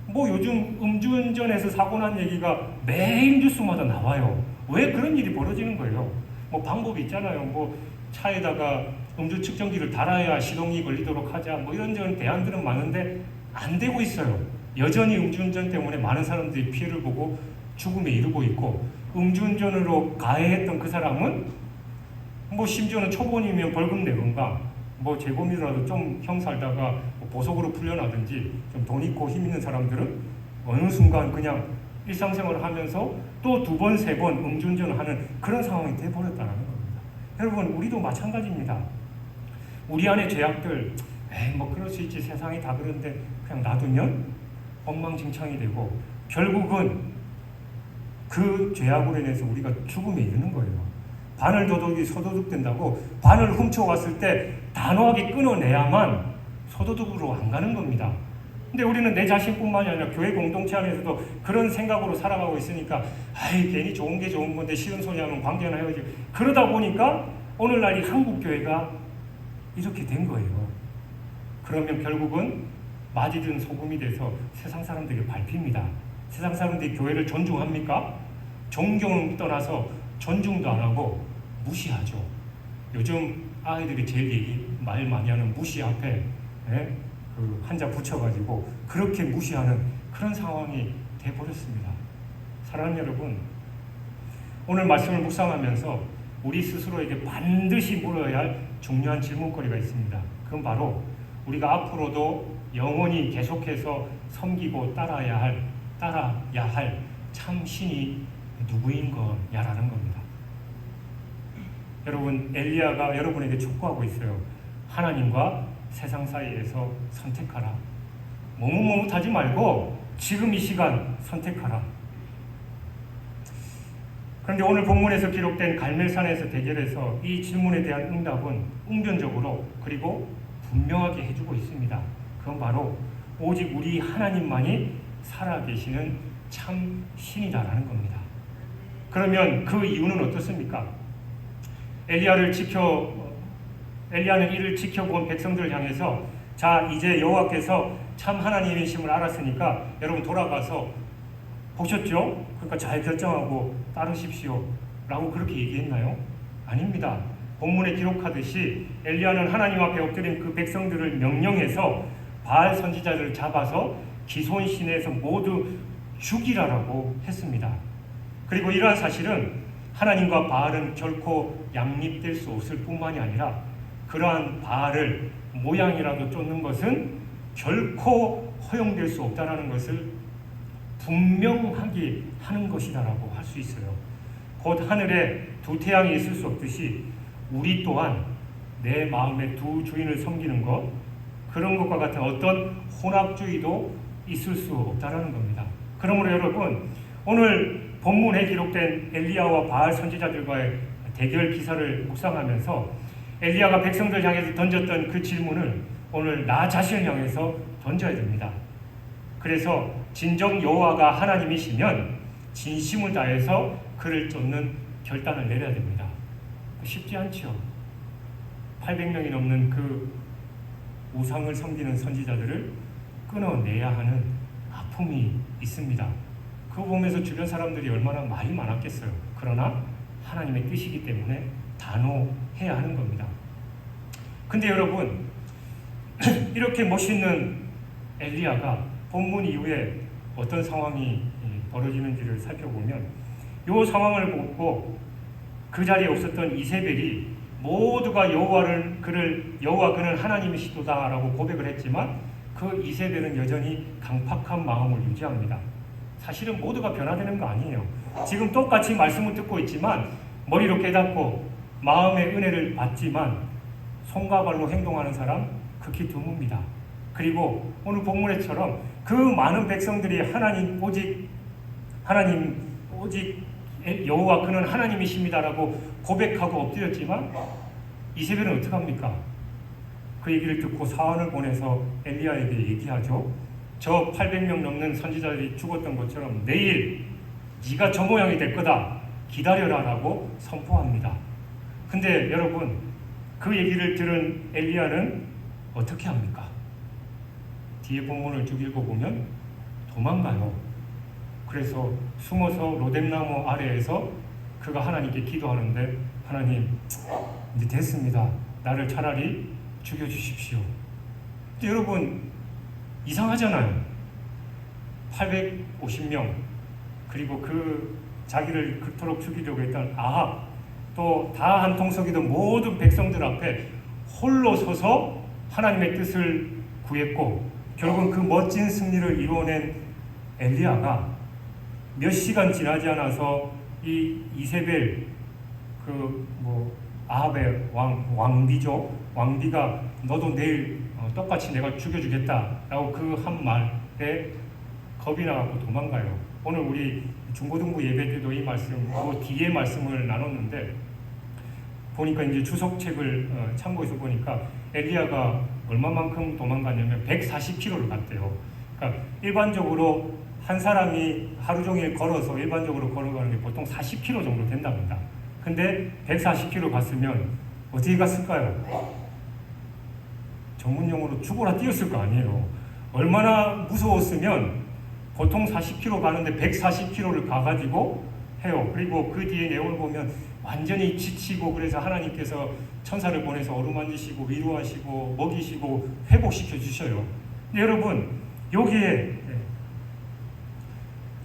뭐 요즘 음주운전에서 사고 난 얘기가 매일 뉴스마다 나와요. 왜 그런 일이 벌어지는 거예요? 뭐 방법이 있잖아요. 뭐 차에다가 음주 측정기를 달아야 시동이 걸리도록 하자 뭐 이런 대안들은 많은데 안 되고 있어요. 여전히 음주운전 때문에 많은 사람들이 피해를 보고 죽음에 이르고 있고 음주운전으로 가해했던 그 사람은 뭐 심지어는 초본이면 벌금 내건가 뭐 재범이라도 좀 형 살다가 뭐 보석으로 풀려나든지 좀 돈 있고 힘 있는 사람들은 어느 순간 그냥 일상생활을 하면서 또 두 번, 세 번 음주운전을 하는 그런 상황이 돼버렸다는 겁니다. 여러분 우리도 마찬가지입니다. 우리 안에 죄악들 뭐 그럴 수 있지 세상이 다 그런데 그냥 놔두면 엉망진창이 되고 결국은 그 죄악으로 인해서 우리가 죽음에 이르는 거예요. 바늘도둑이 소도둑된다고 바늘 훔쳐왔을 때 단호하게 끊어내야만 소도둑으로 안 가는 겁니다. 근데 우리는 내 자신뿐만이 아니라 교회 공동체 안에서도 그런 생각으로 살아가고 있으니까 괜히 좋은 게 좋은 건데 싫은 소리 하면 관계나 헤어지고 그러다 보니까 오늘날 이 한국 교회가 이렇게 된 거예요. 그러면 결국은 맞이든 소금이 돼서 세상 사람들에게 밟힙니다. 세상 사람들이 교회를 존중합니까? 존경을 떠나서 존중도 안 하고 무시하죠. 요즘 아이들이 제일 말 많이 하는 무시 앞에 그 한자 붙여가지고 그렇게 무시하는 그런 상황이 돼버렸습니다. 사랑하는 여러분, 오늘 말씀을 묵상하면서 우리 스스로에게 반드시 물어야 할 중요한 질문거리가 있습니다. 그건 바로 우리가 앞으로도 영원히 계속해서 섬기고 따라야 할 참 신이 누구인 거냐라는 겁니다. 여러분, 엘리야가 여러분에게 촉구하고 있어요. 하나님과 세상 사이에서 선택하라. 머뭇머뭇하지 말고 지금 이 시간 선택하라. 그런데 오늘 본문에서 기록된 갈멜산에서 대결에서 이 질문에 대한 응답은 웅변적으로 그리고 분명하게 해주고 있습니다. 그건 바로 오직 우리 하나님만이 살아계시는 참 신이다라는 겁니다. 그러면 그 이유는 어떻습니까? 엘리야는 이를 지켜본 백성들을 향해서 자 이제 여호와께서 참 하나님이심을 알았으니까 여러분 돌아가서 보셨죠? 그러니까 잘 결정하고 따르십시오 라고 그렇게 얘기했나요? 아닙니다. 본문에 기록하듯이 엘리야는 하나님 앞에 엎드린 그 백성들을 명령해서 바알 선지자들을 잡아서 기손 시내에서 모두 죽이라라고 했습니다. 그리고 이러한 사실은 하나님과 바알은 결코 양립될 수 없을 뿐만이 아니라 그러한 바알을 모양이라도 쫓는 것은 결코 허용될 수 없다는 것을 분명하게 하는 것이다라고 할 수 있어요. 곧 하늘에 두 태양이 있을 수 없듯이 우리 또한 내 마음의 두 주인을 섬기는 것 그런 것과 같은 어떤 혼합주의도 있을 수 없다는 겁니다. 그러므로 여러분 오늘 본문에 기록된 엘리야와 바알 선지자들과의 대결 기사를 묵상하면서 엘리야가 백성들 향해서 던졌던 그 질문을 오늘 나 자신을 향해서 던져야 됩니다. 그래서 진정 여호와가 하나님이시면 진심을 다해서 그를 쫓는 결단을 내려야 됩니다. 쉽지 않죠. 800명이 넘는 그 우상을 섬기는 선지자들을 끊어내야 하는 아픔이 있습니다. 그거 보면서 주변 사람들이 얼마나 말이 많았겠어요. 그러나 하나님의 뜻이기 때문에 단호해야 하는 겁니다. 근데 여러분 이렇게 멋있는 엘리야가 본문 이후에 어떤 상황이 벌어지는지를 살펴보면 이 상황을 보고 그 자리에 없었던 이세벨이 모두가 여호와 그는 하나님이시도다라고 고백을 했지만 그 이세벨은 여전히 강팍한 마음을 유지합니다. 사실은 모두가 변화되는 거 아니에요. 지금 똑같이 말씀을 듣고 있지만 머리로 깨닫고 마음의 은혜를 받지만 손과 발로 행동하는 사람 극히 드뭅니다. 그리고 오늘 본문에처럼 그 많은 백성들이 오직 여호와 그는 하나님이십니다라고 고백하고 엎드렸지만 이세벨은 어떻게 합니까? 그 얘기를 듣고 사원을 보내서 엘리야에게 얘기하죠. 저 800명 넘는 선지자들이 죽었던 것처럼 내일 네가 저 모양이 될 거다. 기다려라라고 선포합니다. 근데 여러분, 그 얘기를 들은 엘리야는 어떻게 합니까? 뒤에 본문을 쭉 읽어보면 도망가요. 그래서 숨어서 로뎀나무 아래에서 그가 하나님께 기도하는데 하나님, 이제 됐습니다. 나를 차라리 죽여주십시오. 근데 여러분, 이상하잖아요. 850명 그리고 그 자기를 그토록 죽이려고 했던 아합, 또 다 한 통속이던 모든 백성들 앞에 홀로 서서 하나님의 뜻을 구했고 결국은 그 멋진 승리를 이루어낸 엘리야가 몇 시간 지나지 않아서 이 이세벨 아합의 왕비죠. 왕비가 너도 내일 똑같이 내가 죽여주겠다라고 그 한 말에 겁이 나갖고 도망가요. 오늘 우리 중고등부 예배 때도 이 말씀, 그 뒤에 말씀을 나눴는데 보니까 이제 주석책을 참고해서 보니까 엘리야가 얼마만큼 도망갔냐면 140km를 갔대요. 그러니까 일반적으로 한 사람이 하루 종일 걸어서 일반적으로 걸어가는 게 보통 40km 정도 된답니다. 근데 140km 갔으면 어디에 갔을까요? 전문용어로 죽어라 뛰었을 거 아니에요. 얼마나 무서웠으면 보통 40km 가는데 140km를 가가지고 해요. 그리고 그 뒤에 내용을 보면 완전히 지치고 그래서 하나님께서 천사를 보내서 어루만지시고 위로하시고 먹이시고 회복시켜 주셔요. 근데 여러분, 여기에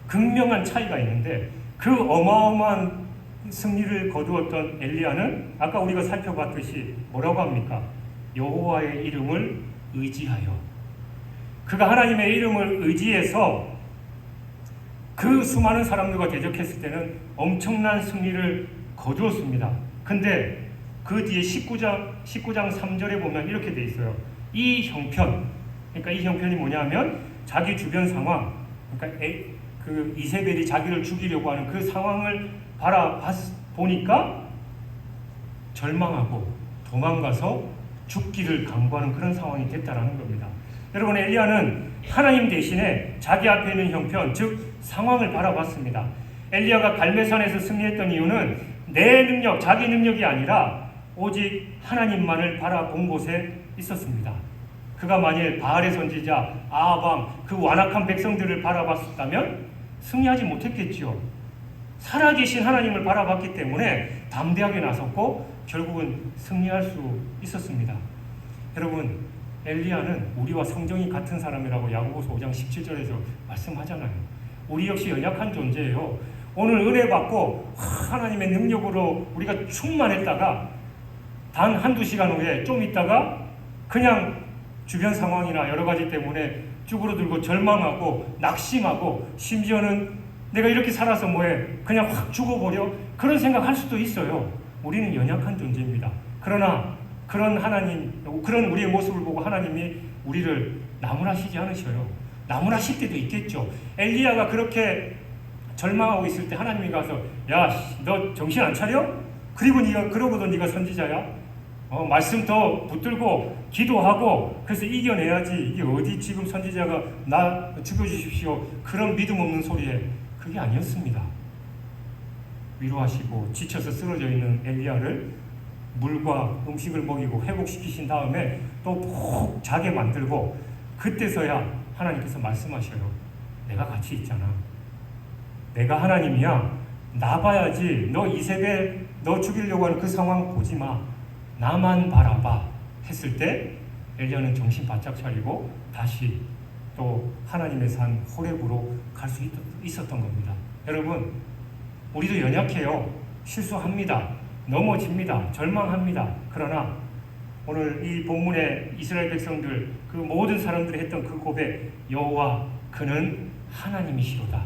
극명한 차이가 있는데 그 어마어마한 승리를 거두었던 엘리야는 아까 우리가 살펴봤듯이 뭐라고 합니까? 여호와의 이름을 의지하여. 그가 하나님의 이름을 의지해서 그 수많은 사람들과 대적했을 때는 엄청난 승리를 거두었습니다. 근데 그 뒤에 19장 3절에 보면 이렇게 돼 있어요. 이 형편, 그러니까 이 형편이 뭐냐면 자기 주변 상황, 그러니까 그 이세벨이 자기를 죽이려고 하는 그 상황을 보니까 절망하고 도망가서 죽기를 강구하는 그런 상황이 됐다라는 겁니다. 여러분, 엘리야는 하나님 대신에 자기 앞에 있는 형편, 즉 상황을 바라봤습니다. 엘리야가 갈멜산에서 승리했던 이유는 내 능력, 자기 능력이 아니라 오직 하나님만을 바라본 곳에 있었습니다. 그가 만일 바알의 선지자 아합 그 완악한 백성들을 바라봤다면 승리하지 못했겠지요. 살아계신 하나님을 바라봤기 때문에 담대하게 나섰고 결국은 승리할 수 있었습니다. 여러분, 엘리야는 우리와 성정이 같은 사람이라고 야고보서 5장 17절에서 말씀하잖아요. 우리 역시 연약한 존재예요. 오늘 은혜 받고 하나님의 능력으로 우리가 충만했다가 단 한두 시간 후에 좀 있다가 그냥 주변 상황이나 여러 가지 때문에 쭈그러들고 절망하고 낙심하고 심지어는 내가 이렇게 살아서 뭐해, 그냥 확 죽어버려, 그런 생각할 수도 있어요. 우리는 연약한 존재입니다. 그러나 그런 우리의 모습을 보고 하나님이 우리를 나무라시지 않으셔요. 나무라실 때도 있겠죠. 엘리야가 그렇게 절망하고 있을 때 하나님이 가서 야, 너 정신 안 차려? 그러고도 네가 선지자야? 말씀 더 붙들고 기도하고 그래서 이겨내야지. 이게 어디 지금 선지자가 나 죽여주십시오 그런 믿음 없는 소리에, 그게 아니었습니다. 위로하시고 지쳐서 쓰러져 있는 엘리야를 물과 음식을 먹이고 회복시키신 다음에 또 푹 자게 만들고 그때서야 하나님께서 말씀하셔요. 내가 같이 있잖아. 내가 하나님이야. 나 봐야지. 너 이세벨 너 죽이려고 하는 그 상황 보지 마. 나만 바라봐. 했을 때 엘리야는 정신 바짝 차리고 다시 또 하나님의 산 호렙으로 갈 수 있었던 겁니다. 여러분, 우리도 연약해요. 실수합니다. 넘어집니다. 절망합니다. 그러나 오늘 이 본문의 이스라엘 백성들, 그 모든 사람들이 했던 그 고백, 여호와 그는 하나님이시로다.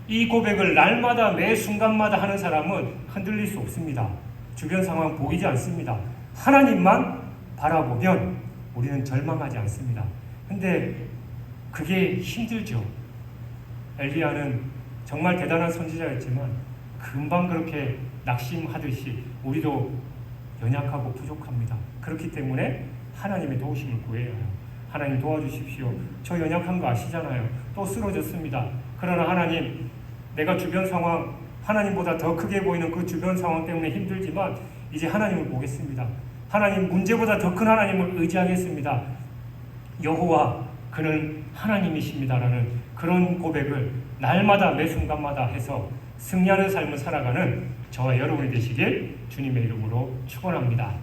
이 고백을 날마다 매 순간마다 하는 사람은 흔들릴 수 없습니다. 주변 상황 보이지 않습니다. 하나님만 바라보면 우리는 절망하지 않습니다. 근데 그게 힘들죠. 엘리야는 정말 대단한 선지자였지만 금방 그렇게 낙심하듯이 우리도 연약하고 부족합니다. 그렇기 때문에 하나님의 도우심을 구해야 해요. 하나님 도와주십시오. 저 연약한 거 아시잖아요. 또 쓰러졌습니다. 그러나 하나님, 내가 주변 상황, 하나님보다 더 크게 보이는 그 주변 상황 때문에 힘들지만 이제 하나님을 보겠습니다. 하나님, 문제보다 더 큰 하나님을 의지하겠습니다. 여호와 그는 하나님이십니다라는 그런 고백을 날마다 매 순간마다 해서 승리하는 삶을 살아가는 저와 여러분이 되시길 주님의 이름으로 축원합니다.